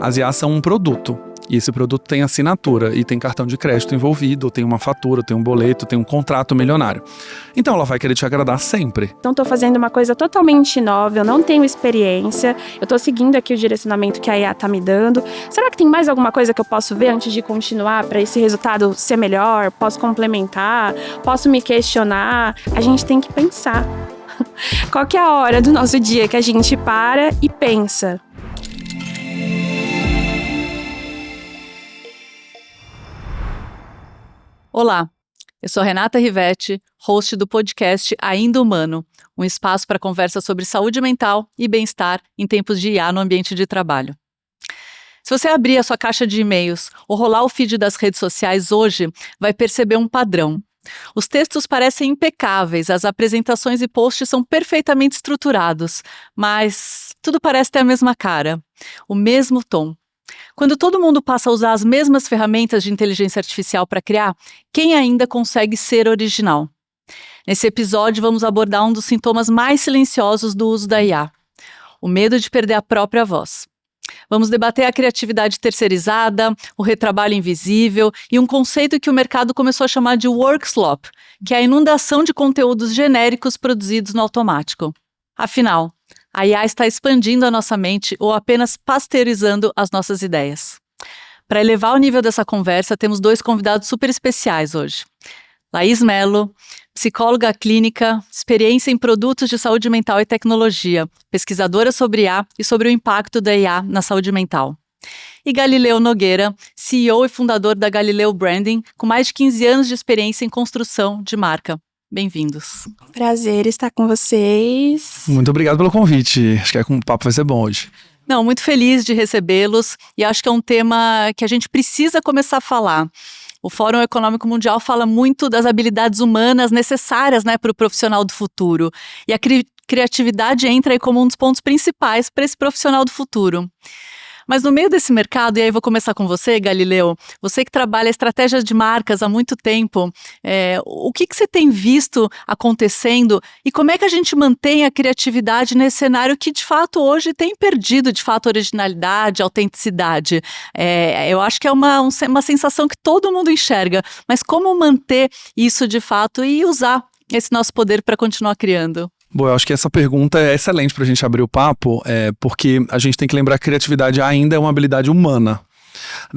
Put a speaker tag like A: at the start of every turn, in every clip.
A: As IAs são um produto. E esse produto tem assinatura e tem cartão de crédito envolvido, tem uma fatura, tem um boleto, tem um contrato milionário. Então ela vai querer te agradar sempre.
B: Então estou fazendo uma coisa totalmente nova, eu não tenho experiência, eu estou seguindo aqui o direcionamento que a IA está me dando. Será que tem mais alguma coisa que eu posso ver antes de continuar para esse resultado ser melhor? Posso complementar? Posso me questionar? A gente tem que pensar. Qual que é a hora do nosso dia que a gente para e pensa?
C: Olá, eu sou Renata Rivetti, host do podcast Ainda Humano, um espaço para conversa sobre saúde mental e bem-estar em tempos de IA no ambiente de trabalho. Se você abrir a sua caixa de e-mails ou rolar o feed das redes sociais hoje, vai perceber um padrão. Os textos parecem impecáveis, as apresentações e posts são perfeitamente estruturados, mas tudo parece ter a mesma cara, o mesmo tom. Quando todo mundo passa a usar as mesmas ferramentas de inteligência artificial para criar, quem ainda consegue ser original? Nesse episódio, vamos abordar um dos sintomas mais silenciosos do uso da IA: o medo de perder a própria voz. Vamos debater a criatividade terceirizada, o retrabalho invisível e um conceito que o mercado começou a chamar de work slop, que é a inundação de conteúdos genéricos produzidos no automático. Afinal, a IA está expandindo a nossa mente ou apenas pasteurizando as nossas ideias? Para elevar o nível dessa conversa, temos dois convidados super especiais hoje. Laís Mello, psicóloga clínica, experiência em produtos de saúde mental e tecnologia, pesquisadora sobre IA e sobre o impacto da IA na saúde mental. E Galileu Nogueira, CEO e fundador da Galileu Branding, com mais de 15 anos de experiência em construção de marca. Bem-vindos.
B: Prazer estar com vocês.
A: Muito obrigado pelo convite. Acho que o papo vai ser bom hoje.
C: Não, muito feliz de recebê-los e acho que é um tema que a gente precisa começar a falar. O Fórum Econômico Mundial fala muito das habilidades humanas necessárias, para o profissional do futuro. E a criatividade entra aí como um dos pontos principais para esse profissional do futuro. Mas no meio desse mercado, e aí vou começar com você, Galileu, você que trabalha estratégias de marcas há muito tempo, o que você tem visto acontecendo e como é que a gente mantém a criatividade nesse cenário que de fato hoje tem perdido de fato originalidade, autenticidade? Eu acho que é uma sensação que todo mundo enxerga, mas como manter isso de fato e usar esse nosso poder para continuar criando?
A: Bom, eu acho que essa pergunta é excelente para a gente abrir o papo, porque a gente tem que lembrar que a criatividade ainda é uma habilidade humana.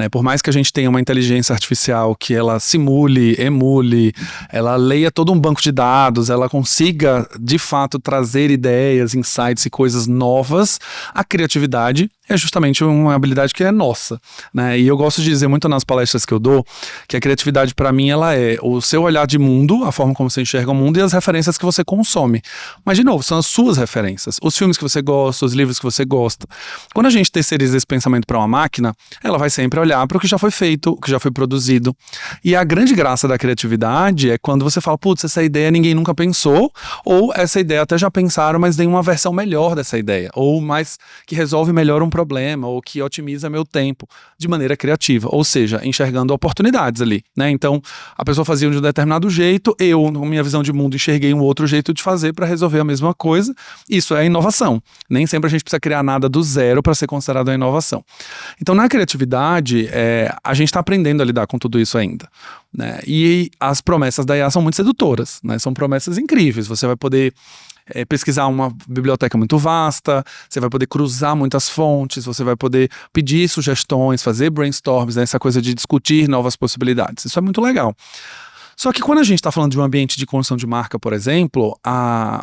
A: Por mais que a gente tenha uma inteligência artificial que ela simule, emule, ela leia todo um banco de dados, ela consiga de fato trazer ideias, insights e coisas novas, a criatividade é justamente uma habilidade que é nossa, E eu gosto de dizer muito nas palestras que eu dou que a criatividade para mim ela é o seu olhar de mundo, a forma como você enxerga o mundo e as referências que você consome. Mas de novo, são as suas referências, os filmes que você gosta, os livros que você gosta. Quando a gente terceiriza esse pensamento para uma máquina, ela vai sempre olhar para o que já foi feito, o que já foi produzido. E a grande graça da criatividade é quando você fala, putz, essa ideia ninguém nunca pensou, ou essa ideia até já pensaram, mas tem uma versão melhor dessa ideia, ou mais que resolve melhor um problema, ou que otimiza meu tempo de maneira criativa, ou seja, enxergando oportunidades ali, Então, a pessoa fazia de um determinado jeito, eu, na minha visão de mundo, enxerguei um outro jeito de fazer para resolver a mesma coisa. Isso é inovação. Nem sempre a gente precisa criar nada do zero para ser considerado uma inovação. Então, na criatividade, a gente está aprendendo a lidar com tudo isso ainda, E as promessas da IA são muito sedutoras, São promessas incríveis. Você vai poder pesquisar uma biblioteca muito vasta, você vai poder cruzar muitas fontes, você vai poder pedir sugestões, fazer brainstorms, essa coisa de discutir novas possibilidades. Isso é muito legal. Só que quando a gente está falando de um ambiente de construção de marca, por exemplo,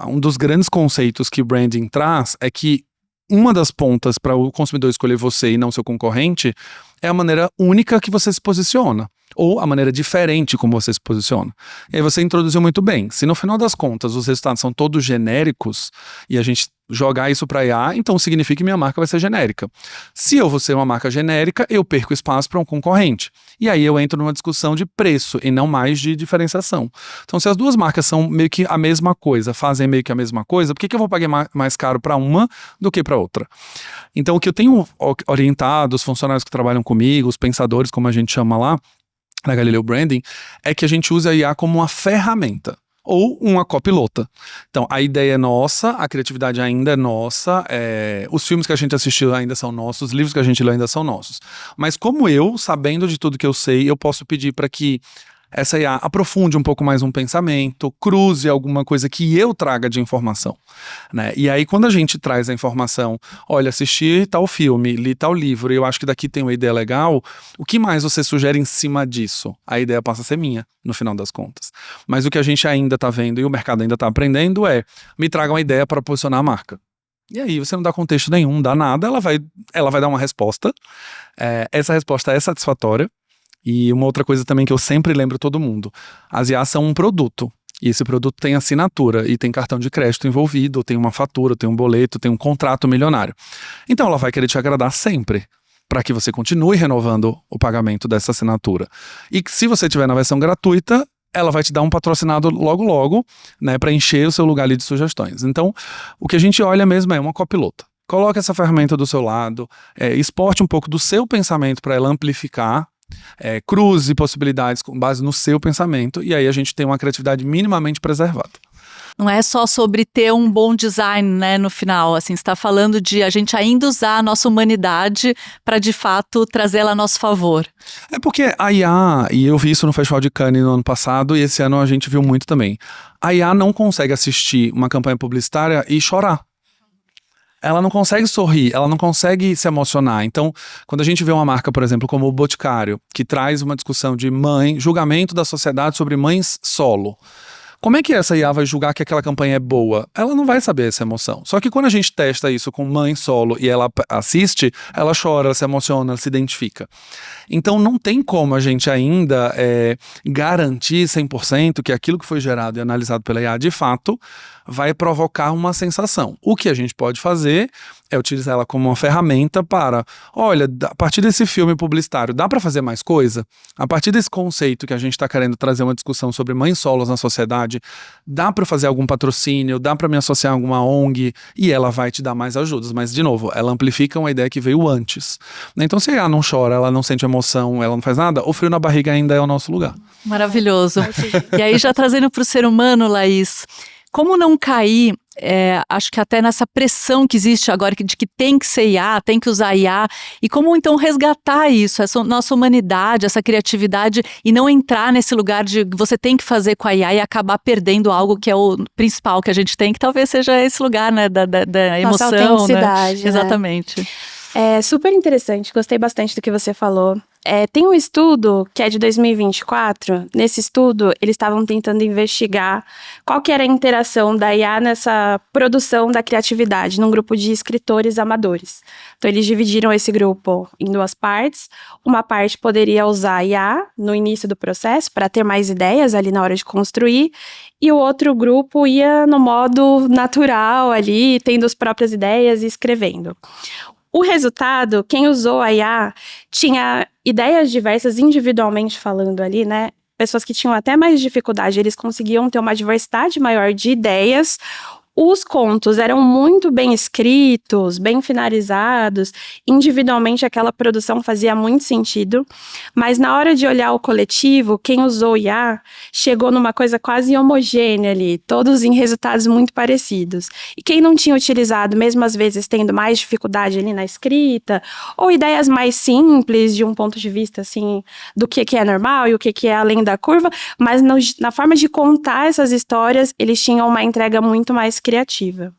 A: um dos grandes conceitos que o branding traz é que uma das pontas para o consumidor escolher você e não seu concorrente é a maneira única que você se posiciona, ou a maneira diferente como você se posiciona. E aí você introduziu muito bem. Se no final das contas os resultados são todos genéricos e a gente jogar isso para IA, então significa que minha marca vai ser genérica. Se eu vou ser uma marca genérica, eu perco espaço para um concorrente. E aí eu entro numa discussão de preço e não mais de diferenciação. Então, se as duas marcas são meio que a mesma coisa, fazem meio que a mesma coisa, por que eu vou pagar mais caro para uma do que para outra? Então, o que eu tenho orientado os funcionários que trabalham comigo, os pensadores, como a gente chama lá, na Galileu Branding, é que a gente usa a IA como uma ferramenta. ou uma copilota. Então, a ideia é nossa, a criatividade ainda é nossa, os filmes que a gente assistiu ainda são nossos, os livros que a gente leu ainda são nossos. Mas como eu, sabendo de tudo que eu sei, eu posso pedir para que essa IA aprofunde um pouco mais um pensamento, cruze alguma coisa que eu traga de informação, né? E aí, quando a gente traz a informação, olha, assisti tal filme, li tal livro, e eu acho que daqui tem uma ideia legal, o que mais você sugere em cima disso? A ideia passa a ser minha, no final das contas. Mas o que a gente ainda está vendo e o mercado ainda está aprendendo me traga uma ideia para posicionar a marca. E aí, você não dá contexto nenhum, não dá nada, ela vai dar uma resposta. Essa resposta é satisfatória. E uma outra coisa também que eu sempre lembro todo mundo, as IAs são um produto, e esse produto tem assinatura, e tem cartão de crédito envolvido, tem uma fatura, tem um boleto, tem um contrato milionário. Então ela vai querer te agradar sempre, para que você continue renovando o pagamento dessa assinatura. E que se você tiver na versão gratuita, ela vai te dar um patrocinado logo logo, né, para encher o seu lugar ali de sugestões. Então, o que a gente olha mesmo é uma copilota. Coloque essa ferramenta do seu lado, exporte um pouco do seu pensamento para ela amplificar, cruze possibilidades com base no seu pensamento, e aí a gente tem uma criatividade minimamente preservada.
C: Não é só sobre ter um bom design, né, no final, assim, você está falando de a gente ainda usar a nossa humanidade para, de fato, trazê-la a nosso favor.
A: É porque a IA, e eu vi isso no Festival de Cannes no ano passado, e esse ano a gente viu muito também, a IA não consegue assistir uma campanha publicitária e chorar. Ela não consegue sorrir, ela não consegue se emocionar. Então, quando a gente vê uma marca, por exemplo, como o Boticário, que traz uma discussão de julgamento da sociedade sobre mães solo, como é que essa IA vai julgar que aquela campanha é boa? Ela não vai saber essa emoção. Só que quando a gente testa isso com mãe solo e ela assiste, ela chora, ela se emociona, ela se identifica. Então não tem como a gente ainda garantir 100% que aquilo que foi gerado e analisado pela IA, de fato, vai provocar uma sensação. O que a gente pode fazer é utilizar ela como uma ferramenta para, olha, a partir desse filme publicitário, dá para fazer mais coisa? A partir desse conceito que a gente está querendo trazer uma discussão sobre mães solos na sociedade, dá para fazer algum patrocínio, dá para me associar a alguma ONG, e ela vai te dar mais ajudas. Mas, de novo, ela amplifica uma ideia que veio antes. Então, se a IA não chora, ela não sente emoção, ela não faz nada, o frio na barriga ainda é o nosso lugar.
C: Maravilhoso. E aí, já trazendo para o ser humano, Laís, como não cair, acho que até nessa pressão que existe agora de que tem que ser IA, tem que usar IA, e como então resgatar isso, essa nossa humanidade, essa criatividade, e não entrar nesse lugar de você tem que fazer com a IA e acabar perdendo algo que é o principal que a gente tem, que talvez seja esse lugar, né, da emoção,
B: nossa autenticidade,
C: né? Exatamente.
B: É super interessante, gostei bastante do que você falou. Tem um estudo que é de 2024, nesse estudo eles estavam tentando investigar qual que era a interação da IA nessa produção da criatividade, num grupo de escritores amadores. Então eles dividiram esse grupo em duas partes, uma parte poderia usar a IA no início do processo para ter mais ideias ali na hora de construir, e o outro grupo ia no modo natural ali, tendo as próprias ideias e escrevendo. O resultado, quem usou a IA tinha ideias diversas individualmente falando ali, né? Pessoas que tinham até mais dificuldade, eles conseguiam ter uma diversidade maior de ideias. Os contos eram muito bem escritos, bem finalizados, individualmente aquela produção fazia muito sentido, mas na hora de olhar o coletivo, quem usou IA chegou numa coisa quase homogênea ali, todos em resultados muito parecidos. E quem não tinha utilizado, mesmo às vezes tendo mais dificuldade ali na escrita, ou ideias mais simples de um ponto de vista assim, do que é normal e o que é além da curva, mas na forma de contar essas histórias, eles tinham uma entrega muito mais criativa.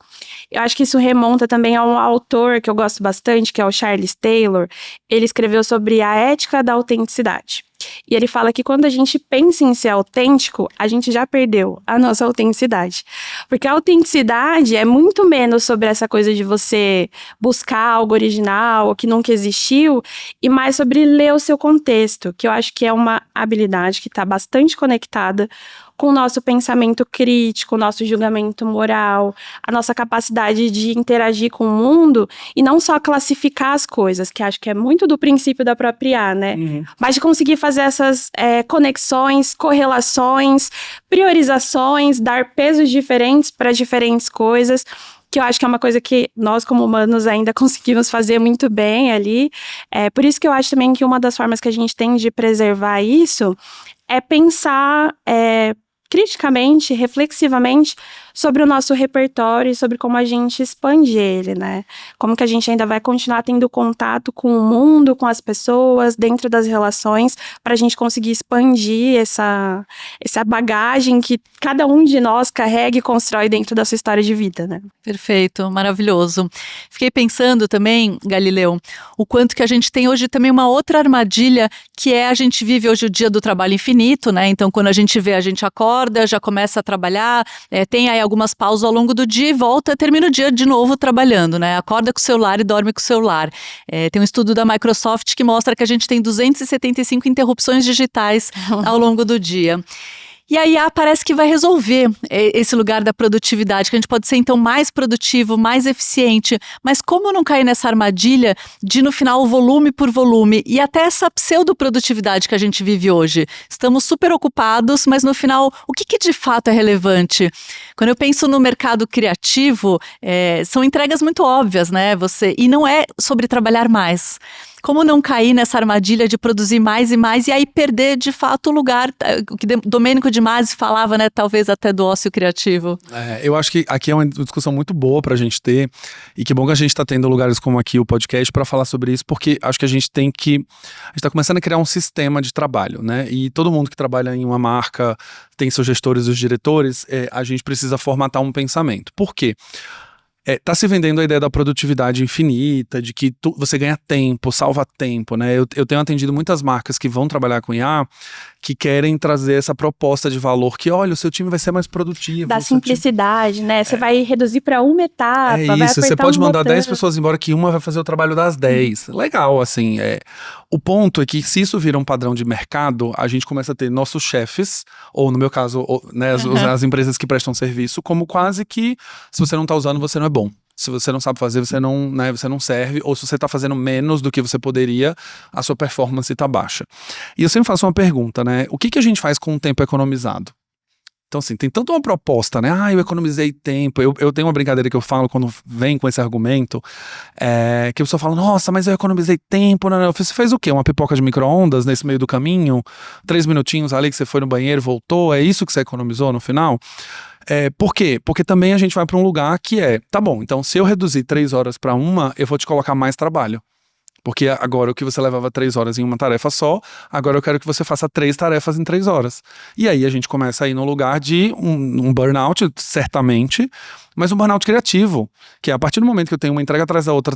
B: Eu acho que isso remonta também a um autor que eu gosto bastante, que é o Charles Taylor. Ele escreveu sobre a ética da autenticidade. E ele fala que quando a gente pensa em ser autêntico, a gente já perdeu a nossa autenticidade. Porque a autenticidade é muito menos sobre essa coisa de você buscar algo original, ou que nunca existiu, e mais sobre ler o seu contexto, que eu acho que é uma habilidade que está bastante conectada com o nosso pensamento crítico, o nosso julgamento moral, a nossa capacidade de interagir com o mundo e não só classificar as coisas, que acho que é muito do princípio da própria IA, né? Uhum. Mas de conseguir fazer essas conexões, correlações, priorizações, dar pesos diferentes para diferentes coisas, que eu acho que é uma coisa que nós, como humanos, ainda conseguimos fazer muito bem ali. Por isso que eu acho também que uma das formas que a gente tem de preservar isso é pensar criticamente, reflexivamente, sobre o nosso repertório e sobre como a gente expande ele, né? Como que a gente ainda vai continuar tendo contato com o mundo, com as pessoas, dentro das relações, para a gente conseguir expandir essa bagagem que cada um de nós carrega e constrói dentro da sua história de vida, né?
C: Perfeito, maravilhoso. Fiquei pensando também, Galileu, o quanto que a gente tem hoje também uma outra armadilha, que é a gente vive hoje o dia do trabalho infinito, né? Então, quando a gente vê, a gente acorda, já começa a trabalhar, tem aí algumas pausas ao longo do dia e volta, termina o dia de novo trabalhando, né? Acorda com o celular e dorme com o celular. Tem um estudo da Microsoft que mostra que a gente tem 275 interrupções digitais ao longo do dia. E a IA parece que vai resolver esse lugar da produtividade, que a gente pode ser então mais produtivo, mais eficiente, mas como não cair nessa armadilha de no final volume por volume e até essa pseudo-produtividade que a gente vive hoje? Estamos super ocupados, mas no final, o que de fato é relevante? Quando eu penso no mercado criativo, são entregas muito óbvias, né? E não é sobre trabalhar mais. Como não cair nessa armadilha de produzir mais e mais e aí perder de fato o lugar, o que Domênico de Masi falava, né, talvez até do ócio criativo.
A: Eu acho que aqui é uma discussão muito boa pra gente ter, e que bom que a gente tá tendo lugares como aqui, o podcast, pra falar sobre isso, porque acho que a gente tá começando a criar um sistema de trabalho, né, e todo mundo que trabalha em uma marca, tem seus gestores e os diretores, a gente precisa formatar um pensamento. Por quê? Tá se vendendo a ideia da produtividade infinita, de que você ganha tempo, salva tempo, né? Eu tenho atendido muitas marcas que vão trabalhar com IA, que querem trazer essa proposta de valor, que olha, o seu time vai ser mais produtivo.
B: Da simplicidade, né? Você vai reduzir para uma etapa, vai apertar
A: você pode mandar
B: botão.
A: 10 pessoas embora, que uma vai fazer o trabalho das 10. Legal, assim, o ponto é que se isso vira um padrão de mercado, a gente começa a ter nossos chefes, ou no meu caso, né, as empresas que prestam serviço, como quase que, se você não tá usando, você não é bom. Se você não sabe fazer, você não serve, ou se você está fazendo menos do que você poderia, a sua performance está baixa. E eu sempre faço uma pergunta, né? O que a gente faz com o tempo economizado? Então, assim, tem tanto uma proposta, né? Eu economizei tempo. Eu tenho uma brincadeira que eu falo quando vem com esse argumento, que a pessoa fala, nossa, mas eu economizei tempo. Não. Você fez o quê? Uma pipoca de micro-ondas nesse meio do caminho? 3 minutinhos ali que você foi no banheiro, voltou? É isso que você economizou no final? Por quê? Porque também a gente vai para um lugar que tá bom, então se eu reduzir 3 horas para 1, eu vou te colocar mais trabalho. Porque agora o que você levava 3 horas em uma tarefa só, agora eu quero que você faça 3 tarefas em 3 horas. E aí a gente começa a ir no lugar de um burnout, certamente, mas um burnout criativo, que é a partir do momento que eu tenho uma entrega atrás da outra,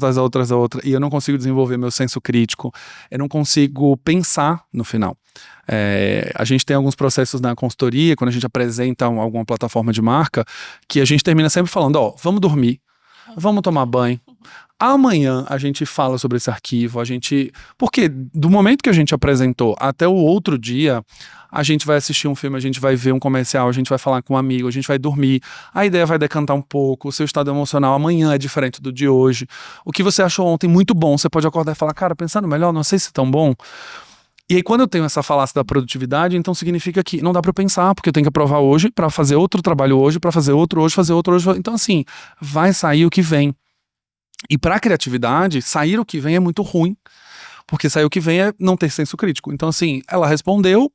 A: e eu não consigo desenvolver meu senso crítico, eu não consigo pensar no final. A gente tem alguns processos na consultoria, quando a gente apresenta alguma plataforma de marca, que a gente termina sempre falando, vamos dormir, vamos tomar banho, amanhã a gente fala sobre esse arquivo, porque do momento que a gente apresentou até o outro dia, a gente vai assistir um filme, a gente vai ver um comercial, a gente vai falar com um amigo, a gente vai dormir, a ideia vai decantar um pouco, o seu estado emocional amanhã é diferente do de hoje, o que você achou ontem muito bom, você pode acordar e falar, cara, pensando melhor, não sei se é tão bom. E aí quando eu tenho essa falácia da produtividade, então significa que não dá pra eu pensar, porque eu tenho que aprovar hoje, pra fazer outro trabalho hoje, pra fazer outro hoje, fazer outro hoje. Então assim, vai sair o que vem. E pra criatividade, sair o que vem é muito ruim, porque sair o que vem é não ter senso crítico. Então assim, ela respondeu,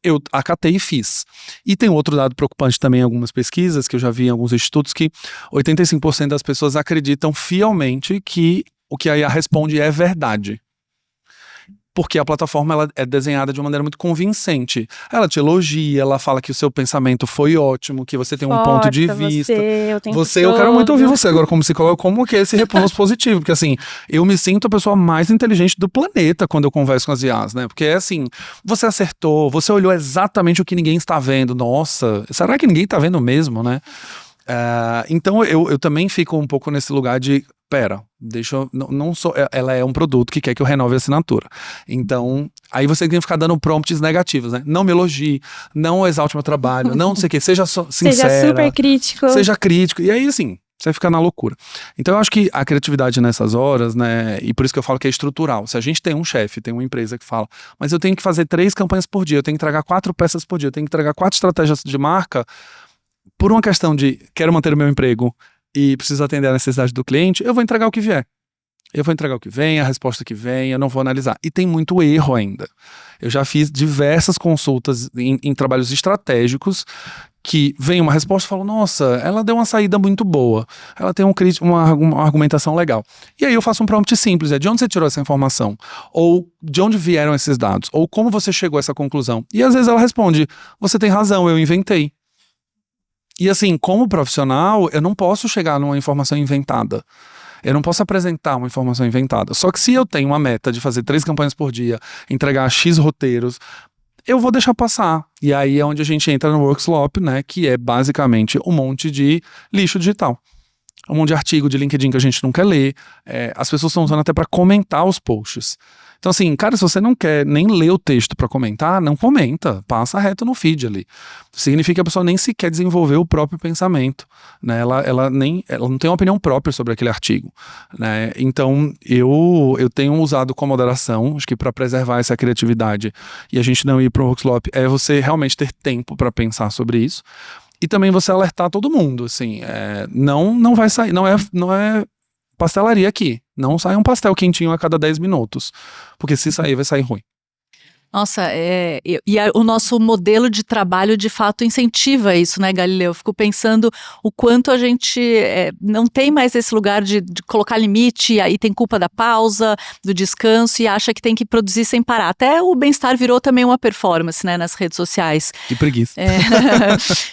A: eu acatei e fiz. E tem outro dado preocupante também em algumas pesquisas, que eu já vi em alguns institutos, que 85% das pessoas acreditam fielmente que o que a IA responde é verdade. Porque a plataforma ela é desenhada de uma maneira muito convincente. Ela te elogia, ela fala que o seu pensamento foi ótimo, que você tem um ponto de vista. Eu quero muito ouvir você agora como psicólogo, como que é esse reforço positivo. Porque assim, eu me sinto a pessoa mais inteligente do planeta quando eu converso com as IAs, né? Porque é assim, você acertou, você olhou exatamente o que ninguém está vendo. Nossa, será que ninguém está vendo mesmo, né? Então eu também fico um pouco nesse lugar de ela é um produto que quer que eu renove a assinatura. Então, aí você tem que ficar dando prompts negativos, né? Não me elogie, não exalte meu trabalho, não sei o que, seja sincera.
B: Seja super crítico.
A: Seja crítico. E aí, assim, você fica na loucura. Então, eu acho que a criatividade nessas horas, né? E por isso que eu falo que é estrutural. Se a gente tem um chefe, tem uma empresa que fala, mas eu tenho que fazer 3 campanhas por dia, eu tenho que entregar 4 peças por dia, eu tenho que entregar 4 estratégias de marca, por uma questão de quero manter o meu emprego e preciso atender a necessidade do cliente, eu vou entregar o que vier. Eu vou entregar o que vem, a resposta que vem, eu não vou analisar. E tem muito erro ainda. Eu já fiz diversas consultas em trabalhos estratégicos que vem uma resposta e falo, nossa, ela deu uma saída muito boa, ela tem uma argumentação legal. E aí eu faço um prompt simples, de onde você tirou essa informação? Ou de onde vieram esses dados? Ou como você chegou a essa conclusão? E às vezes ela responde, você tem razão, eu inventei. E assim, como profissional, eu não posso chegar numa informação inventada. Eu não posso apresentar uma informação inventada. Só que se eu tenho uma meta de fazer 3 campanhas por dia, entregar X roteiros, eu vou deixar passar. E aí é onde a gente entra no Workslop, né? Que é basicamente um monte de lixo digital. Um monte de artigo de LinkedIn que a gente não quer ler. As pessoas estão usando até para comentar os posts. Então assim, cara, se você não quer nem ler o texto para comentar, não comenta. Passa reto no feed ali. Significa que a pessoa nem sequer desenvolveu o próprio pensamento, né? Ela não tem uma opinião própria sobre aquele artigo, né? Então eu tenho usado com moderação, acho que para preservar essa criatividade e a gente não ir para o Workslop, é você realmente ter tempo para pensar sobre isso. E também você alertar todo mundo, assim, não vai sair, não é pastelaria aqui, não sai um pastel quentinho a cada 10 minutos, porque se sair, vai sair ruim.
C: Nossa, o nosso modelo de trabalho de fato incentiva isso, né, Galileu? Eu fico pensando o quanto a gente não tem mais esse lugar de colocar limite, aí tem culpa da pausa, do descanso e acha que tem que produzir sem parar. Até o bem-estar virou também uma performance, né, nas redes sociais.
A: Que preguiça.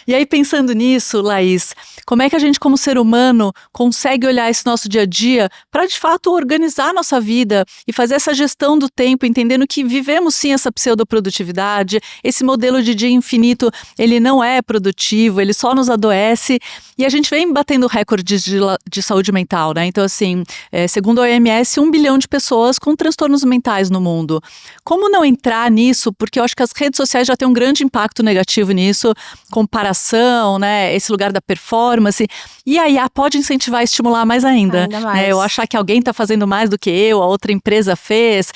C: E aí pensando nisso, Laís, como é que a gente como ser humano consegue olhar esse nosso dia a dia para de fato organizar a nossa vida e fazer essa gestão do tempo, entendendo que vivemos sim essa pseudoprodutividade, esse modelo de dia infinito, ele não é produtivo, ele só nos adoece e a gente vem batendo recordes de saúde mental, né? Então assim, segundo a OMS, 1 bilhão de pessoas com transtornos mentais no mundo. Como não entrar nisso? Porque eu acho que as redes sociais já têm um grande impacto negativo nisso, comparação, né? Esse lugar da performance, e a IA pode incentivar e estimular mais ainda.
B: Ainda mais.
C: Né? Eu achar que alguém está fazendo mais do que eu, a outra empresa fez,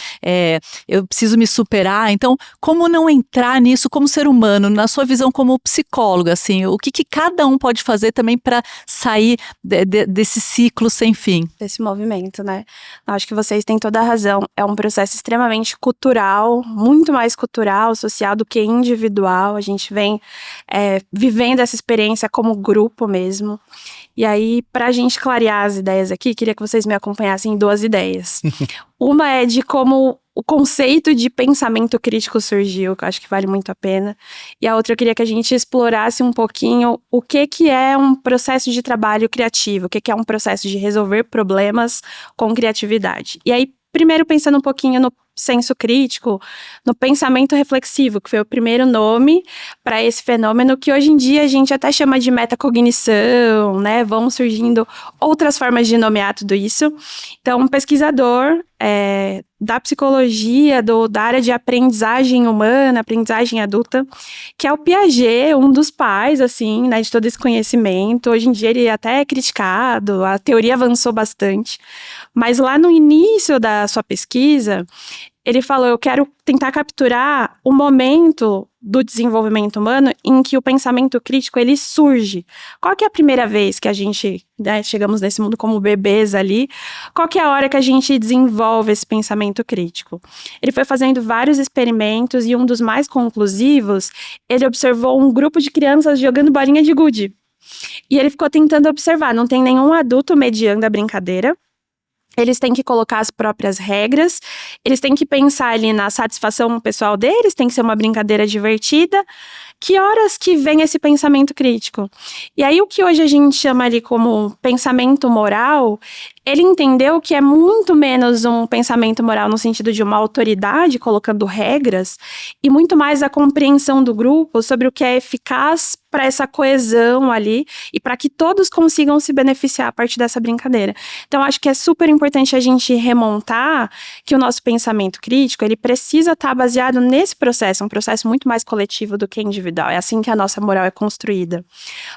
C: eu preciso me superar. Então, como não entrar nisso como ser humano, na sua visão como psicólogo, assim, o que cada um pode fazer também para sair desse ciclo sem fim?
B: Desse movimento, né? Acho que vocês têm toda a razão. É um processo extremamente cultural, muito mais cultural, social do que individual. A gente vem vivendo essa experiência como grupo mesmo. E aí, para a gente clarear as ideias aqui, queria que vocês me acompanhassem em 2 ideias. Uma é de como o conceito de pensamento crítico surgiu, que eu acho que vale muito a pena. E a outra eu queria que a gente explorasse um pouquinho o que é um processo de trabalho criativo, o que é um processo de resolver problemas com criatividade. E aí, primeiro pensando um pouquinho no senso crítico, no pensamento reflexivo, que foi o primeiro nome para esse fenômeno que hoje em dia a gente até chama de metacognição, né? Vão surgindo outras formas de nomear tudo isso. Então, um pesquisador da psicologia, da área de aprendizagem humana, aprendizagem adulta, que é o Piaget, um dos pais, assim, né, de todo esse conhecimento. Hoje em dia ele até é criticado, a teoria avançou bastante. Mas lá no início da sua pesquisa, ele falou, eu quero tentar capturar o momento do desenvolvimento humano em que o pensamento crítico, ele surge. Qual que é a primeira vez que a gente, né, chegamos nesse mundo como bebês ali? Qual que é a hora que a gente desenvolve esse pensamento crítico? Ele foi fazendo vários experimentos e um dos mais conclusivos, ele observou um grupo de crianças jogando bolinha de gude. E ele ficou tentando observar, não tem nenhum adulto mediando a brincadeira. Eles têm que colocar as próprias regras, eles têm que pensar ali na satisfação pessoal deles, tem que ser uma brincadeira divertida. Que horas que vem esse pensamento crítico? E aí o que hoje a gente chama ali como pensamento moral, ele entendeu que é muito menos um pensamento moral no sentido de uma autoridade colocando regras e muito mais a compreensão do grupo sobre o que é eficaz para essa coesão ali e para que todos consigam se beneficiar a partir dessa brincadeira. Então, acho que é super importante a gente remontar que o nosso pensamento crítico, ele precisa estar baseado nesse processo, um processo muito mais coletivo do que individual. É assim que a nossa moral é construída.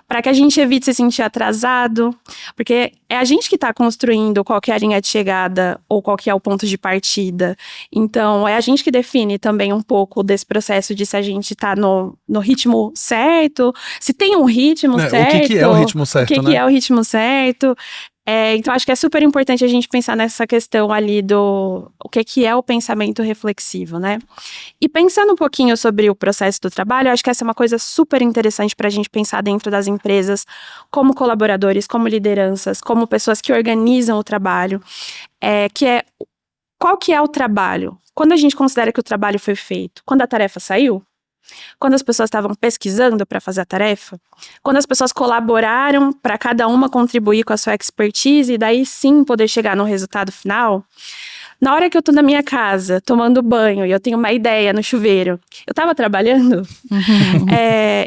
B: Para que a gente evite se sentir atrasado, porque é a gente que está construindo qual que é a linha de chegada ou qual que é o ponto de partida. Então, é a gente que define também um pouco desse processo de se a gente está no ritmo certo, se tem um ritmo certo.
A: O que é o ritmo certo,
B: o que é o ritmo certo. Então, acho que é super importante a gente pensar nessa questão ali do o que é o pensamento reflexivo, né? E pensando um pouquinho sobre o processo do trabalho, eu acho que essa é uma coisa super interessante para a gente pensar dentro das empresas, como colaboradores, como lideranças, como pessoas que organizam o trabalho, qual que é o trabalho? Quando a gente considera que o trabalho foi feito? Quando a tarefa saiu? Quando as pessoas estavam pesquisando para fazer a tarefa? Quando as pessoas colaboraram para cada uma contribuir com a sua expertise e daí sim poder chegar no resultado final? Na hora que eu tô na minha casa, tomando banho, e eu tenho uma ideia no chuveiro, eu tava trabalhando?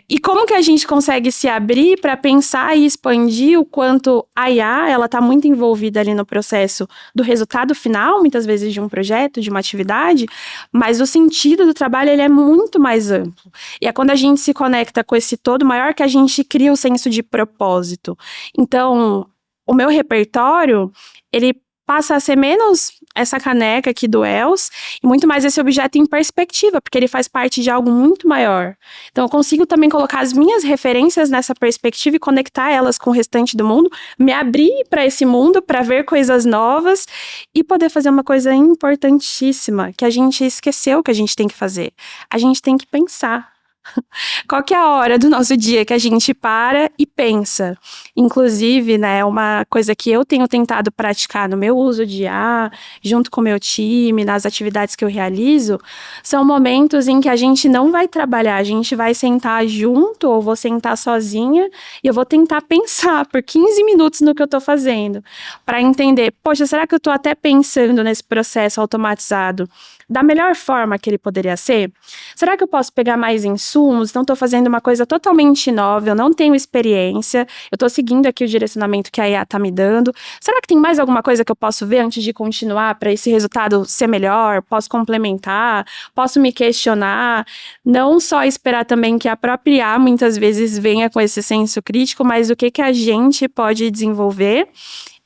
B: E como que a gente consegue se abrir para pensar e expandir o quanto a IA, ela tá muito envolvida ali no processo do resultado final, muitas vezes de um projeto, de uma atividade, mas o sentido do trabalho, ele é muito mais amplo. E é quando a gente se conecta com esse todo maior que a gente cria o senso de propósito. Então, o meu repertório, ele passa a ser menos essa caneca aqui do Els e muito mais esse objeto em perspectiva, porque ele faz parte de algo muito maior. Então eu consigo também colocar as minhas referências nessa perspectiva e conectar elas com o restante do mundo, me abrir para esse mundo, para ver coisas novas e poder fazer uma coisa importantíssima que a gente esqueceu que a gente tem que fazer. A gente tem que pensar. Qual que é a hora do nosso dia que a gente para e pensa? Inclusive, né, uma coisa que eu tenho tentado praticar no meu uso de IA, junto com o meu time, nas atividades que eu realizo, são momentos em que a gente não vai trabalhar, a gente vai sentar junto, ou vou sentar sozinha, e eu vou tentar pensar por 15 minutos no que eu tô fazendo, para entender, poxa, será que eu tô até pensando nesse processo automatizado da melhor forma que ele poderia ser? Será que eu posso pegar mais insumos? Não estou fazendo uma coisa totalmente nova, eu não tenho experiência, eu estou seguindo aqui o direcionamento que a IA está me dando. Será que tem mais alguma coisa que eu posso ver antes de continuar para esse resultado ser melhor? Posso complementar? Posso me questionar? Não só esperar também que a própria IA muitas vezes venha com esse senso crítico, mas o que a gente pode desenvolver.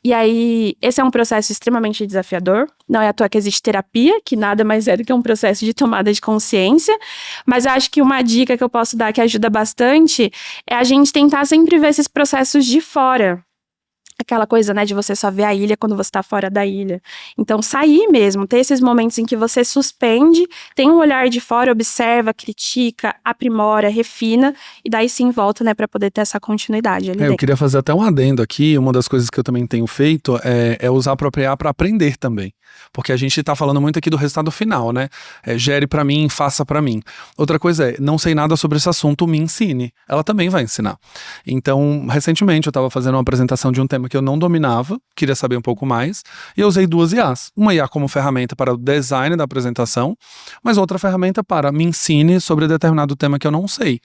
B: E aí, esse é um processo extremamente desafiador. Não é à toa que existe terapia, que nada mais é do que um processo de tomada de consciência. Mas eu acho que uma dica que eu posso dar que ajuda bastante é a gente tentar sempre ver esses processos de fora. Aquela coisa, né, de você só ver a ilha quando você tá fora da ilha. Então, sair mesmo, ter esses momentos em que você suspende, tem um olhar de fora, observa, critica, aprimora, refina, e daí sim volta, né, pra poder ter essa continuidade ali dentro.
A: Eu queria fazer até um adendo aqui, uma das coisas que eu também tenho feito é usar a própria IA para aprender também. Porque a gente tá falando muito aqui do resultado final, né? Gere pra mim, faça pra mim. Outra coisa não sei nada sobre esse assunto, me ensine. Ela também vai ensinar. Então, recentemente eu tava fazendo uma apresentação de um tema que eu não dominava, queria saber um pouco mais, e eu usei 2 IAs. Uma IA como ferramenta para o design da apresentação, mas outra ferramenta para me ensine sobre determinado tema que eu não sei.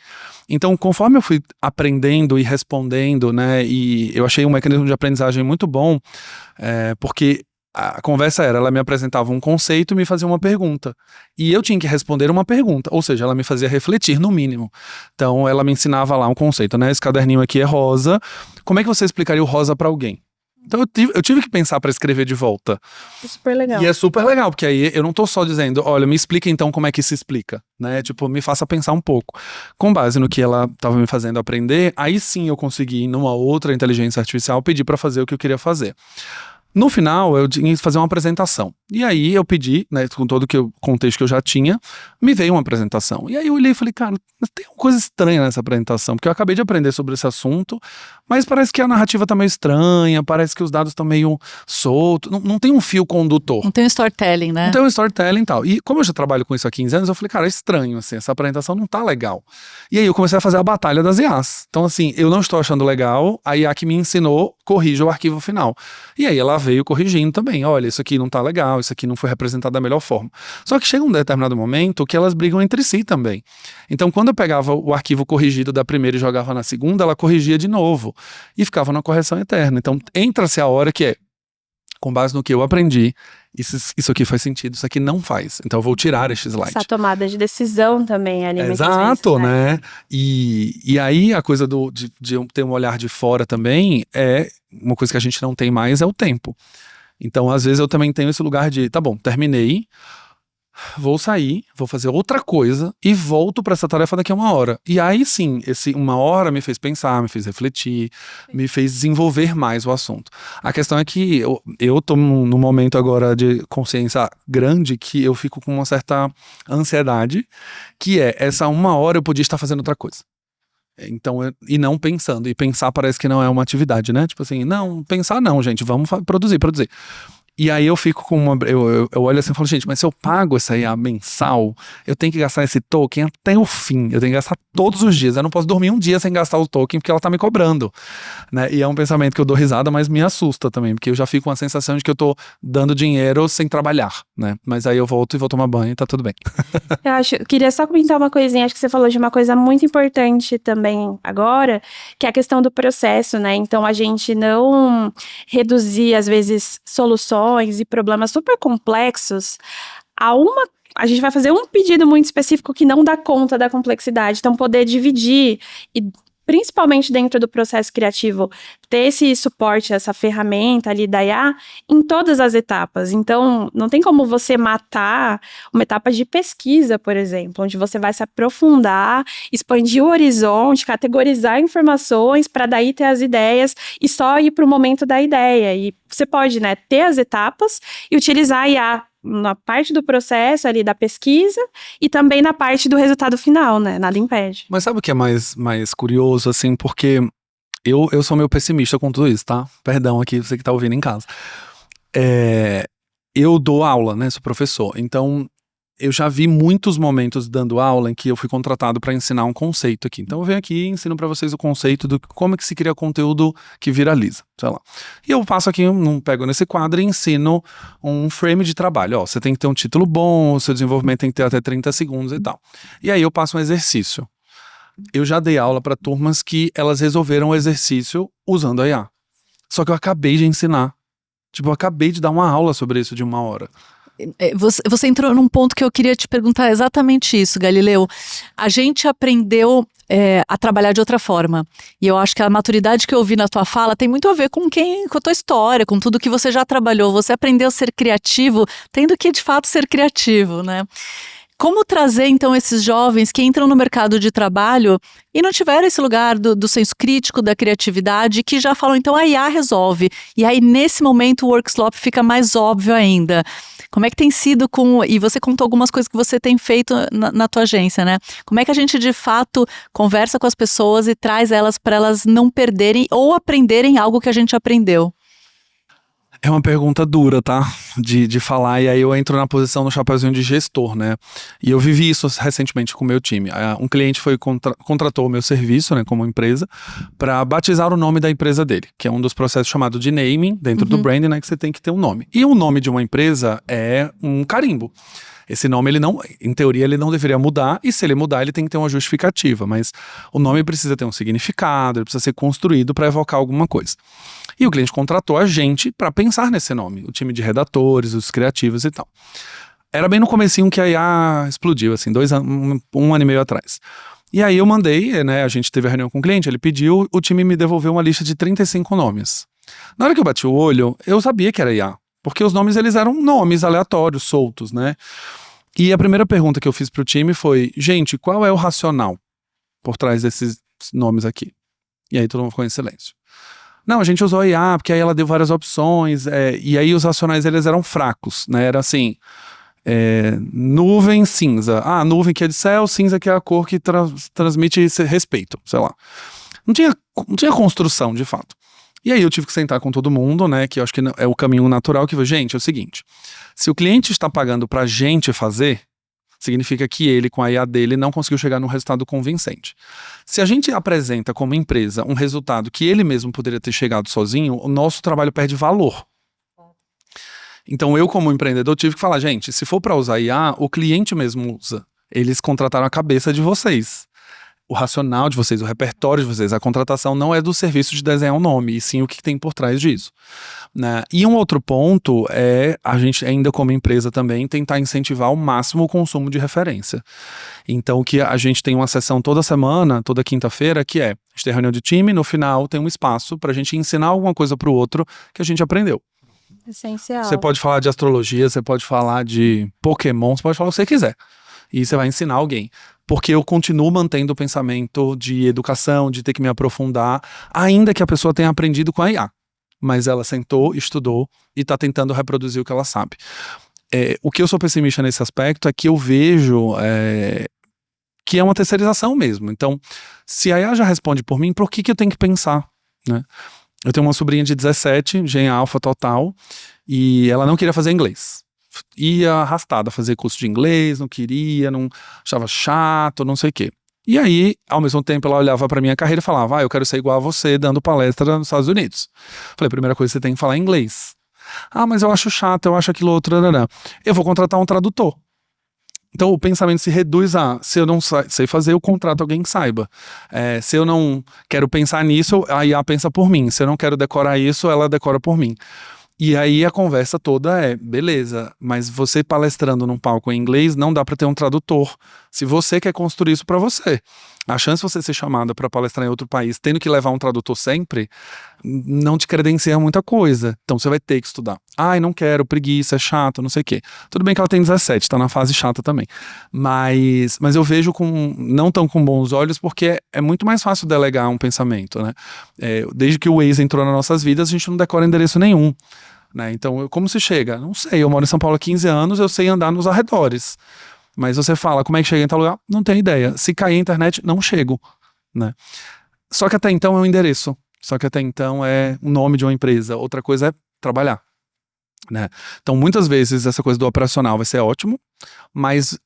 A: Então, conforme eu fui aprendendo e respondendo, né, e eu achei um mecanismo de aprendizagem muito bom, porque a conversa era, ela me apresentava um conceito e me fazia uma pergunta. E eu tinha que responder uma pergunta, ou seja, ela me fazia refletir no mínimo. Então, ela me ensinava lá um conceito, né? Esse caderninho aqui é rosa. Como é que você explicaria o rosa para alguém? Então, eu tive que pensar para escrever de volta.
B: É super legal.
A: E é super legal, porque aí eu não tô só dizendo, olha, me explica então como é que se explica, né? Tipo, me faça pensar um pouco. Com base no que ela tava me fazendo aprender, aí sim eu consegui, numa outra inteligência artificial, pedir para fazer o que eu queria fazer. No final, eu tinha que fazer uma apresentação. E aí eu pedi, né, com todo o contexto que eu já tinha, me veio uma apresentação. E aí eu olhei e falei, cara, tem uma coisa estranha nessa apresentação, porque eu acabei de aprender sobre esse assunto, mas parece que a narrativa tá meio estranha, parece que os dados estão meio soltos, não tem um fio condutor.
C: Não tem um storytelling, né?
A: Não tem um storytelling e tal. E como eu já trabalho com isso há 15 anos, eu falei, cara, é estranho, assim, essa apresentação não tá legal. E aí eu comecei a fazer a batalha das IAs. Então, assim, eu não estou achando legal, a IA que me ensinou corrige o arquivo final. E aí ela veio corrigindo também, olha, isso aqui não tá legal, isso aqui não foi representado da melhor forma. Só que chega um determinado momento que elas brigam entre si também. Então, quando eu pegava o arquivo corrigido da primeira e jogava na segunda, ela corrigia de novo. E ficava na correção eterna. Então, entra-se a hora que com base no que eu aprendi, isso aqui faz sentido, isso aqui não faz. Então eu vou tirar este slide.
B: Essa tomada de decisão também ali.
A: Exato, vezes, né? E aí a coisa de ter um olhar de fora também é uma coisa que a gente não tem mais, é o tempo. Então às vezes eu também tenho esse lugar de, tá bom, terminei, vou sair, vou fazer outra coisa e volto para essa tarefa daqui a 1 hora. E aí sim, esse 1 hora me fez pensar, me fez refletir, me fez desenvolver mais o assunto. A questão é que eu tô num momento agora de consciência grande que eu fico com uma certa ansiedade, que é essa 1 hora eu podia estar fazendo outra coisa. Então, e não pensando. E pensar parece que não é uma atividade, né? Tipo assim, não, pensar não, gente, vamos produzir. E aí eu fico com eu olho assim e falo, gente, mas se eu pago essa IA mensal, eu tenho que gastar esse token até o fim. Eu tenho que gastar todos os dias. Eu não posso dormir um dia sem gastar o token porque ela tá me cobrando, né? E é um pensamento que eu dou risada, mas me assusta também, porque eu já fico com a sensação de que eu tô dando dinheiro sem trabalhar, né? Mas aí eu volto e vou tomar banho e tá tudo bem.
B: Eu queria só comentar uma coisinha, acho que você falou de uma coisa muito importante também agora, que é a questão do processo, né? Então, a gente não reduzir, às vezes, soluções e problemas super complexos a gente vai fazer um pedido muito específico que não dá conta da complexidade. Então, poder dividir e, principalmente dentro do processo criativo, ter esse suporte, essa ferramenta ali da IA em todas as etapas. Então, não tem como você matar uma etapa de pesquisa, por exemplo, onde você vai se aprofundar, expandir o horizonte, categorizar informações para daí ter as ideias e só ir para o momento da ideia. E você pode, né, ter as etapas e utilizar a IA na parte do processo ali da pesquisa e também na parte do resultado final, né? Nada impede.
A: Mas sabe o que é mais curioso, assim, porque eu sou meio pessimista com tudo isso, tá? Perdão aqui, você que tá ouvindo em casa. Eu dou aula, né? Sou professor. Então, eu já vi muitos momentos dando aula em que eu fui contratado para ensinar um conceito aqui. Então, eu venho aqui e ensino para vocês o conceito do como é que se cria conteúdo que viraliza, sei lá. E eu passo aqui, pego nesse quadro e ensino um frame de trabalho. Ó, você tem que ter um título bom, o seu desenvolvimento tem que ter até 30 segundos e tal. E aí eu passo um exercício. Eu já dei aula para turmas que elas resolveram o exercício usando a IA. Só que eu acabei de ensinar. Tipo, eu acabei de dar uma aula sobre isso de 1 hora.
C: Você entrou num ponto que eu queria te perguntar exatamente isso, Galileu. A gente aprendeu a trabalhar de outra forma. E eu acho que a maturidade que eu ouvi na tua fala tem muito a ver com a tua história, com tudo que você já trabalhou. Você aprendeu a ser criativo, tendo que, de fato, ser criativo, né? Como trazer, então, esses jovens que entram no mercado de trabalho e não tiveram esse lugar do senso crítico, da criatividade, que já falam, então, a IA resolve. E aí, nesse momento, o workshop fica mais óbvio ainda. Como é que tem sido e você contou algumas coisas que você tem feito na tua agência, né? Como é que a gente, de fato, conversa com as pessoas e traz elas para elas não perderem ou aprenderem algo que a gente aprendeu?
A: É uma pergunta dura, tá? De falar, e aí eu entro na posição do chapeuzinho de gestor, né? E eu vivi isso recentemente com o meu time. Um cliente contratou o meu serviço, né, como empresa, para batizar o nome da empresa dele, que é um dos processos chamado de naming, dentro do branding, né, que você tem que ter um nome. E o nome de uma empresa é um carimbo. Esse nome, em teoria, ele não deveria mudar, e se ele mudar, ele tem que ter uma justificativa, mas o nome precisa ter um significado, ele precisa ser construído para evocar alguma coisa. E o cliente contratou a gente para pensar nesse nome, o time de redatores, os criativos e tal. Era bem no comecinho que a IA explodiu, assim, 2 anos, 1 ano e meio atrás. E aí eu mandei, né, a gente teve a reunião com o cliente, ele pediu, o time me devolveu uma lista de 35 nomes. Na hora que eu bati o olho, eu sabia que era IA, porque os nomes, eles eram nomes aleatórios, soltos, né? E a primeira pergunta que eu fiz pro time foi, gente, qual é o racional por trás desses nomes aqui? E aí todo mundo ficou em silêncio. Não, a gente usou a IA, porque aí ela deu várias opções, e aí os racionais, eles eram fracos, né? Era assim, nuvem cinza. Nuvem que é de céu, cinza que é a cor que transmite esse respeito, sei lá. Não tinha construção, de fato. E aí eu tive que sentar com todo mundo, né, que eu acho que é o caminho natural, que gente, é o seguinte, se o cliente está pagando pra gente fazer, significa que ele, com a IA dele, não conseguiu chegar num resultado convincente. Se a gente apresenta como empresa um resultado que ele mesmo poderia ter chegado sozinho, o nosso trabalho perde valor. Então eu, como empreendedor, tive que falar, gente, se for para usar IA, o cliente mesmo usa. Eles contrataram a cabeça de vocês. O racional de vocês, o repertório de vocês, a contratação não é do serviço de desenhar um nome, e sim o que tem por trás disso, né? E um outro ponto é a gente ainda como empresa também tentar incentivar ao máximo o consumo de referência. Então que a gente tem uma sessão toda semana, toda quinta-feira, que a gente tem reunião de time, no final tem um espaço para a gente ensinar alguma coisa para o outro que a gente aprendeu.
B: Essencial.
A: Você pode falar de astrologia, você pode falar de Pokémon, você pode falar o que você quiser. E você vai ensinar alguém. Porque eu continuo mantendo o pensamento de educação, de ter que me aprofundar, ainda que a pessoa tenha aprendido com a IA. Mas ela sentou, estudou e está tentando reproduzir o que ela sabe. O que eu sou pessimista nesse aspecto é que eu vejo que é uma terceirização mesmo. Então, se a IA já responde por mim, por que eu tenho que pensar, né? Eu tenho uma sobrinha de 17, engenharia alfa total, e ela não queria fazer inglês. Ia arrastada fazer curso de inglês, não queria, não achava chato, não sei o quê. E aí, ao mesmo tempo, ela olhava pra minha carreira e falava, eu quero ser igual a você dando palestra nos Estados Unidos. Falei, a primeira coisa, você tem que falar inglês. Mas eu acho chato, eu acho aquilo outro, eu vou contratar um tradutor. Então o pensamento se reduz a, se eu não sei fazer, eu contrato alguém que saiba. Se eu não quero pensar nisso, a IA pensa por mim. Se eu não quero decorar isso, ela decora por mim. E aí a conversa toda beleza, mas você palestrando num palco em inglês, não dá para ter um tradutor. Se você quer construir isso para você, a chance de você ser chamada para palestrar em outro país, tendo que levar um tradutor sempre, não te credencia muita coisa. Então você vai ter que estudar. Não quero, preguiça, é chato, não sei o quê. Tudo bem que ela tem 17, tá na fase chata também. Mas eu vejo não tão com bons olhos, porque é muito mais fácil delegar um pensamento, né? Desde que o Waze entrou nas nossas vidas, a gente não decora endereço nenhum. Né? Então, como se chega? Não sei, eu moro em São Paulo há 15 anos, eu sei andar nos arredores. Mas você fala, como é que chega em tal lugar? Não tenho ideia. Se cair a internet, não chego. Né? Só que até então é um endereço. Só que até então é o nome de uma empresa. Outra coisa é trabalhar. Né? Então, muitas vezes, essa coisa do operacional vai ser ótimo, mas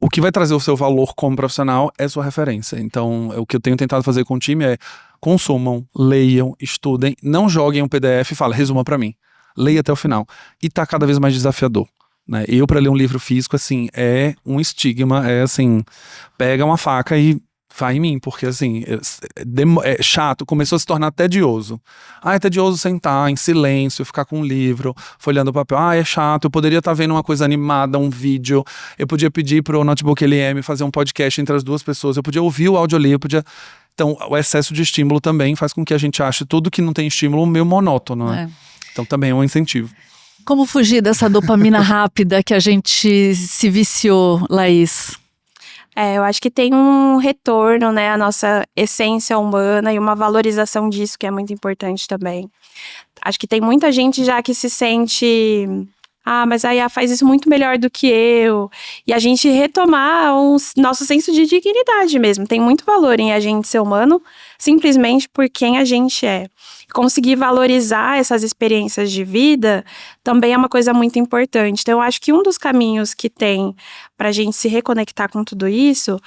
A: o que vai trazer o seu valor como profissional é sua referência. Então, o que eu tenho tentado fazer com o time é consumam, leiam, estudem, não joguem um PDF e falem, resuma pra mim. Leia até o final. E tá cada vez mais desafiador. Né? Eu, para ler um livro físico, assim, é um estigma, assim, pega uma faca e vai em mim, porque, assim, é chato, começou a se tornar tedioso. É tedioso sentar em silêncio, ficar com um livro, folhando o papel. É chato, eu poderia estar vendo uma coisa animada, um vídeo, eu podia pedir pro Notebook LM fazer um podcast entre as duas pessoas, eu podia ouvir o audiolivro, Então, o excesso de estímulo também faz com que a gente ache tudo que não tem estímulo meio monótono, né? Então, também é um incentivo.
C: Como fugir dessa dopamina rápida que a gente se viciou, Laís?
B: Eu acho que tem um retorno, né, à nossa essência humana e uma valorização disso que é muito importante também. Acho que tem muita gente já que se sente... mas a IA faz isso muito melhor do que eu. E a gente retomar nosso senso de dignidade mesmo. Tem muito valor em a gente ser humano, simplesmente por quem a gente é. Conseguir valorizar essas experiências de vida também é uma coisa muito importante. Então, eu acho que um dos caminhos que tem para a gente se reconectar com tudo isso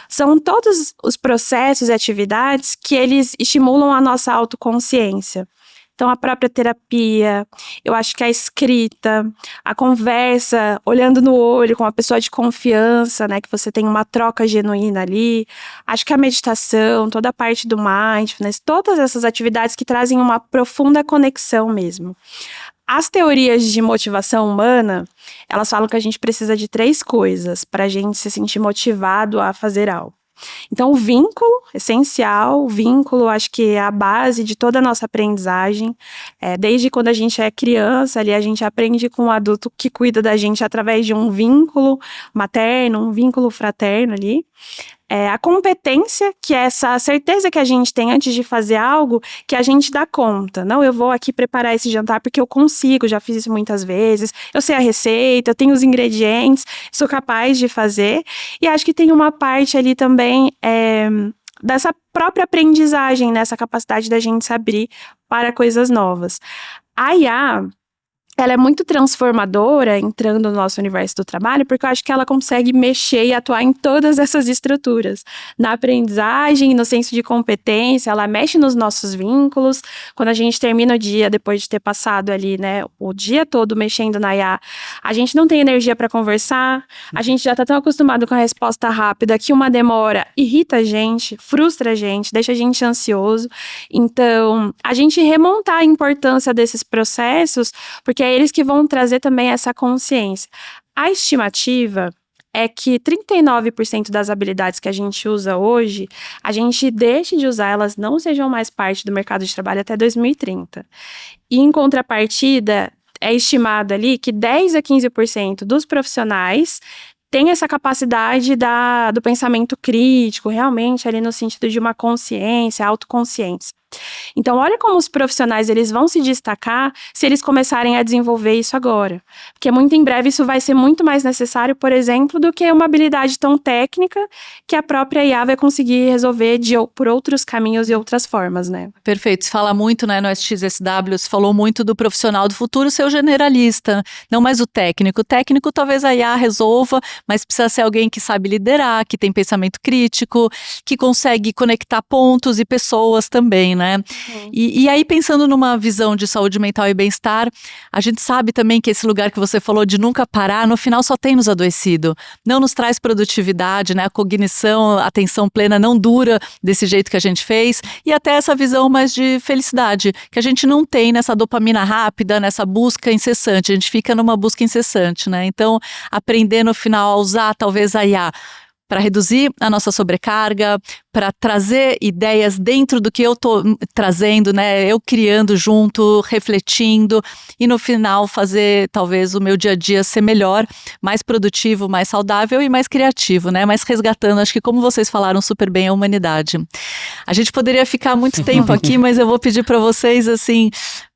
B: são todos os processos e atividades que eles estimulam a nossa autoconsciência. Então, a própria terapia, eu acho que a escrita, a conversa, olhando no olho com uma pessoa de confiança, né, que você tem uma troca genuína ali. Acho que a meditação, toda a parte do mindfulness, todas essas atividades que trazem uma profunda conexão mesmo. As teorias de motivação humana, elas falam que a gente precisa de 3 coisas para a gente se sentir motivado a fazer algo. Então, o vínculo, essencial, o vínculo acho que é a base de toda a nossa aprendizagem. Desde quando a gente é criança, ali a gente aprende com um adulto que cuida da gente através de um vínculo materno, um vínculo fraterno ali. A competência, que é essa certeza que a gente tem antes de fazer algo, que a gente dá conta. Não, eu vou aqui preparar esse jantar porque eu consigo, já fiz isso muitas vezes, eu sei a receita, eu tenho os ingredientes, sou capaz de fazer. E acho que tem uma parte ali também dessa própria aprendizagem, nessa capacidade da gente se abrir para coisas novas. A IA, ela é muito transformadora entrando no nosso universo do trabalho, porque eu acho que ela consegue mexer e atuar em todas essas estruturas. Na aprendizagem, no senso de competência, ela mexe nos nossos vínculos. Quando a gente termina o dia, depois de ter passado ali, né, o dia todo mexendo na IA, a gente não tem energia para conversar, a gente já está tão acostumado com a resposta rápida que uma demora irrita a gente, frustra a gente, deixa a gente ansioso. Então, a gente remontar a importância desses processos, porque é eles que vão trazer também essa consciência. A estimativa é que 39% das habilidades que a gente usa hoje, a gente deixe de usar, elas não sejam mais parte do mercado de trabalho até 2030. E em contrapartida, é estimado ali que 10 a 15% dos profissionais tem essa capacidade do pensamento crítico, realmente ali no sentido de uma consciência, autoconsciência. Então, olha como os profissionais eles vão se destacar se eles começarem a desenvolver isso agora. Porque muito em breve isso vai ser muito mais necessário, por exemplo, do que uma habilidade tão técnica que a própria IA vai conseguir resolver por outros caminhos e outras formas, né?
C: Perfeito. Se fala muito, né, no SXSW, se falou muito do profissional do futuro ser o generalista, não mais o técnico. O técnico talvez a IA resolva, mas precisa ser alguém que sabe liderar, que tem pensamento crítico, que consegue conectar pontos e pessoas também, né? E aí, pensando numa visão de saúde mental e bem-estar, a gente sabe também que esse lugar que você falou de nunca parar, no final só tem nos adoecido. Não nos traz produtividade, né? A cognição, a atenção plena não dura desse jeito que a gente fez. E até essa visão mais de felicidade, que a gente não tem nessa dopamina rápida, nessa busca incessante. A gente fica numa busca incessante, né? Então, aprender no final a usar talvez a IA para reduzir a nossa sobrecarga, para trazer ideias dentro do que eu estou trazendo, né? Eu criando junto, refletindo e no final fazer talvez o meu dia a dia ser melhor, mais produtivo, mais saudável e mais criativo, né? Mas resgatando, acho que como vocês falaram super bem, a humanidade. A gente poderia ficar muito tempo aqui, mas eu vou pedir para vocês, assim,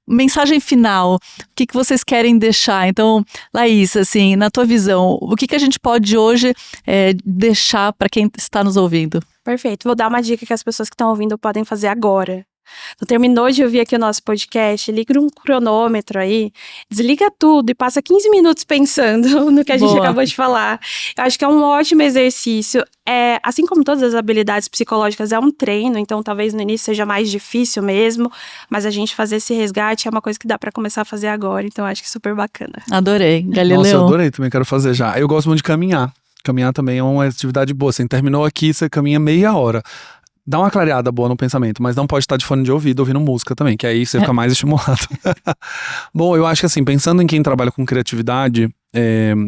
C: mensagem final, o que vocês querem deixar? Então, Laís, assim, na tua visão, o que a gente pode hoje deixar para quem está nos ouvindo?
B: Perfeito, vou dar uma dica que as pessoas que estão ouvindo podem fazer agora. Então, terminou de ouvir aqui o nosso podcast, liga um cronômetro aí, desliga tudo e passa 15 minutos pensando no que a gente acabou de falar. Eu acho que é um ótimo exercício. Assim como todas as habilidades psicológicas, é um treino, então talvez no início seja mais difícil mesmo, mas a gente fazer esse resgate é uma coisa que dá pra começar a fazer agora, então acho que é super bacana.
C: Adorei, Galileu.
A: Nossa, eu adorei, também quero fazer já. Eu gosto muito de caminhar. Caminhar também é uma atividade boa. Você terminou aqui, você caminha meia hora. Dá uma clareada boa no pensamento, mas não pode estar de fone de ouvido ouvindo música também, que aí você fica mais estimulado. Bom, eu acho que assim, pensando em quem trabalha com criatividade,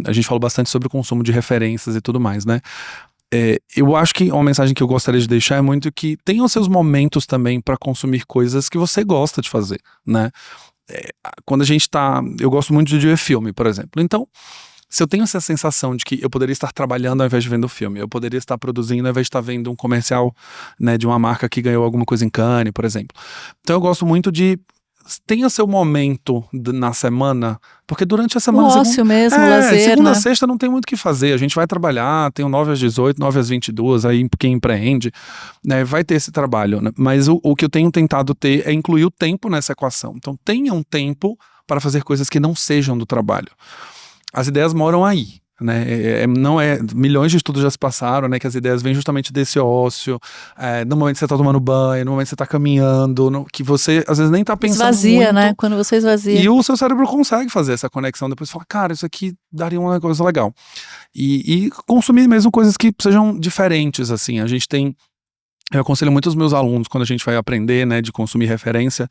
A: a gente falou bastante sobre o consumo de referências e tudo mais, né? Eu acho que uma mensagem que eu gostaria de deixar é muito que tenha os seus momentos também para consumir coisas que você gosta de fazer, né? Quando a gente eu gosto muito de ver filme, por exemplo. Então, se eu tenho essa sensação de que eu poderia estar trabalhando ao invés de vendo o filme, eu poderia estar produzindo ao invés de estar vendo um comercial, né, de uma marca que ganhou alguma coisa em Cannes, por exemplo. Então eu gosto muito de tenha seu momento na semana, porque durante a semana...
C: O ócio mesmo, o lazer,
A: segunda a
C: né?
A: sexta não tem muito o que fazer, a gente vai trabalhar, tem o 9 às 18, 9 às 22, aí quem empreende, né, vai ter esse trabalho, né? Mas o que eu tenho tentado ter é incluir o tempo nessa equação. Então tenha um tempo para fazer coisas que não sejam do trabalho. As ideias moram aí, né? Milhões de estudos já se passaram, né? Que as ideias vêm justamente desse ócio, no momento que você está tomando banho, no momento que você está caminhando, que você às vezes nem está pensando
C: esvazia,
A: muito.
C: né? Quando você esvazia.
A: E o seu cérebro consegue fazer essa conexão, depois fala, cara, isso aqui daria uma coisa legal. E consumir mesmo coisas que sejam diferentes, assim. Eu aconselho muito os meus alunos, quando a gente vai aprender, né, de consumir referência,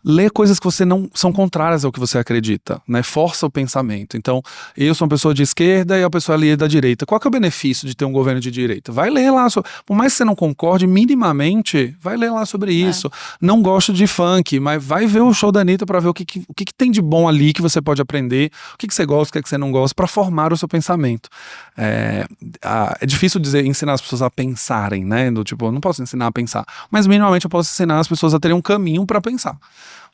A: ler coisas que você não são contrárias ao que você acredita, né? Força o pensamento. Então, eu sou uma pessoa de esquerda e a pessoa ali é da direita. Qual que é o benefício de ter um governo de direita? Vai ler lá, por mais que você não concorde minimamente, vai ler lá sobre isso. Não gosto de funk, mas vai ver o show da Anitta para ver o que tem de bom ali que você pode aprender, o que você gosta, o que você não gosta, para formar o seu pensamento. É difícil ensinar as pessoas a pensarem, né? Eu não posso ensinar a pensar, mas minimamente eu posso ensinar as pessoas a terem um caminho para pensar.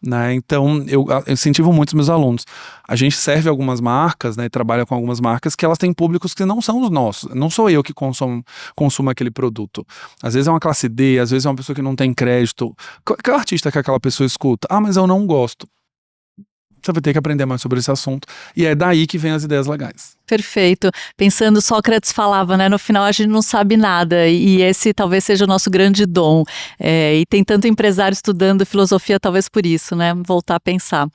A: Né? Então, eu incentivo muito os meus alunos. A gente serve algumas marcas, né, trabalha com algumas marcas que elas têm públicos que não são os nossos. Não sou eu que consumo aquele produto. Às vezes é uma classe D, às vezes é uma pessoa que não tem crédito. Qual artista que aquela pessoa escuta? Ah, mas eu não gosto. Você vai ter que aprender mais sobre esse assunto. E é daí que vem as ideias legais.
C: Perfeito. Pensando, Sócrates falava, né? No final a gente não sabe nada. E esse talvez seja o nosso grande dom. E tem tanto empresário estudando filosofia, talvez por isso, né? Voltar a pensar.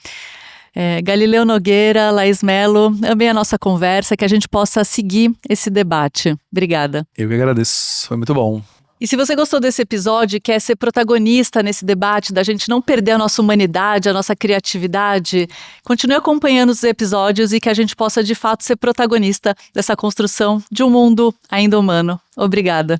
C: Galileu Nogueira, Laís Mello, amei a nossa conversa, que a gente possa seguir esse debate. Obrigada.
A: Eu que agradeço. Foi muito bom.
C: E se você gostou desse episódio e quer ser protagonista nesse debate, da gente não perder a nossa humanidade, a nossa criatividade, continue acompanhando os episódios e que a gente possa, de fato, ser protagonista dessa construção de um mundo ainda humano. Obrigada.